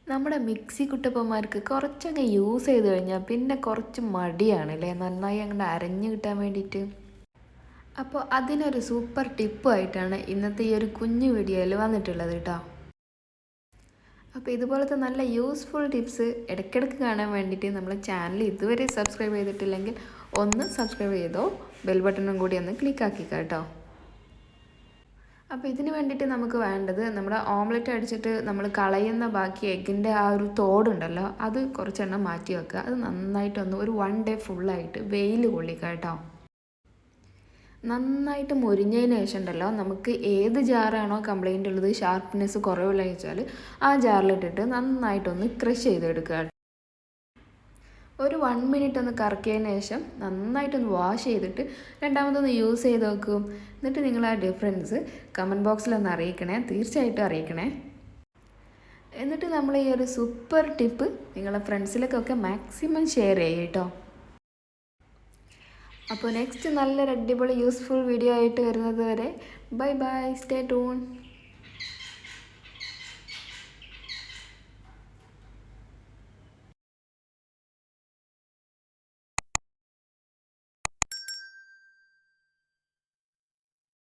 നമ്മുടെ മിക്സി കുട്ടപ്പന്മാർക്ക് കുറച്ചൊക്കെ യൂസ് ചെയ്ത് കഴിഞ്ഞാൽ പിന്നെ കുറച്ച് മടിയാണല്ലേ നന്നായി അങ്ങോട്ട് അരഞ്ഞു കിട്ടാൻ വേണ്ടിയിട്ട്. അപ്പോൾ അതിനൊരു സൂപ്പർ ടിപ്പുമായിട്ടാണ് ഇന്നത്തെ ഈ ഒരു കുഞ്ഞു വീഡിയോയിൽ വന്നിട്ടുള്ളത് കേട്ടോ. അപ്പോൾ ഇതുപോലത്തെ നല്ല യൂസ്ഫുൾ ടിപ്സ് ഇടയ്ക്കിടയ്ക്ക് കാണാൻ വേണ്ടിയിട്ട് നമ്മൾ ചാനൽ ഇതുവരെ സബ്സ്ക്രൈബ് ചെയ്തിട്ടില്ലെങ്കിൽ ഒന്ന് സബ്സ്ക്രൈബ് ചെയ്തോ, ബെൽ ബട്ടണും കൂടി ഒന്ന് ക്ലിക്ക് ആക്കിക്കാം കേട്ടോ. അപ്പോൾ ഇതിന് വേണ്ടിയിട്ട് നമുക്ക് വേണ്ടത് നമ്മുടെ ഓംലെറ്റ് അടിച്ചിട്ട് നമ്മൾ കളയുന്ന ബാക്കി എഗ്ഗിൻ്റെ ആ ഒരു തോടുണ്ടല്ലോ, അത് കുറച്ചെണ്ണം മാറ്റി വെക്കുക. അത് നന്നായിട്ടൊന്ന് ഒരു 1 ഡേ ഫുള്ളായിട്ട് വെയിൽ കൊള്ളിക്കുക കേട്ടോ. നന്നായിട്ട് മുരിഞ്ഞതിന് ശേഷം ഉണ്ടല്ലോ, നമുക്ക് ഏത് ജാറാണോ കംപ്ലൈൻ്റ് ഉള്ളത്, ഷാർപ്പ്നെസ് കുറവില്ല വെച്ചാൽ ആ ജാറിലിട്ടിട്ട് നന്നായിട്ടൊന്ന് ക്രഷ് ചെയ്തെടുക്കുക. ഒരു 1 മിനിറ്റ് ഒന്ന് കറക്കിയതിന് ശേഷം നന്നായിട്ടൊന്ന് വാഷ് ചെയ്തിട്ട് രണ്ടാമതൊന്ന് യൂസ് ചെയ്ത് നോക്കും. എന്നിട്ട് നിങ്ങൾ ആ ഡിഫറൻസ് കമൻറ്റ് ബോക്സിലൊന്ന് അറിയിക്കണേ, തീർച്ചയായിട്ടും അറിയിക്കണേ. എന്നിട്ട് നമ്മൾ ഈ ഒരു സൂപ്പർ ടിപ്പ് നിങ്ങളുടെ ഫ്രണ്ട്സിലേക്കൊക്കെ മാക്സിമം ഷെയർ ചെയ്യുക കേട്ടോ. അപ്പോൾ നെക്സ്റ്റ് നല്ലൊരു അടിപൊളി യൂസ്ഫുൾ വീഡിയോ ആയിട്ട് വരുന്നത് വരെ ബൈ ബൈ, സ്റ്റേ ട്യൂൺ.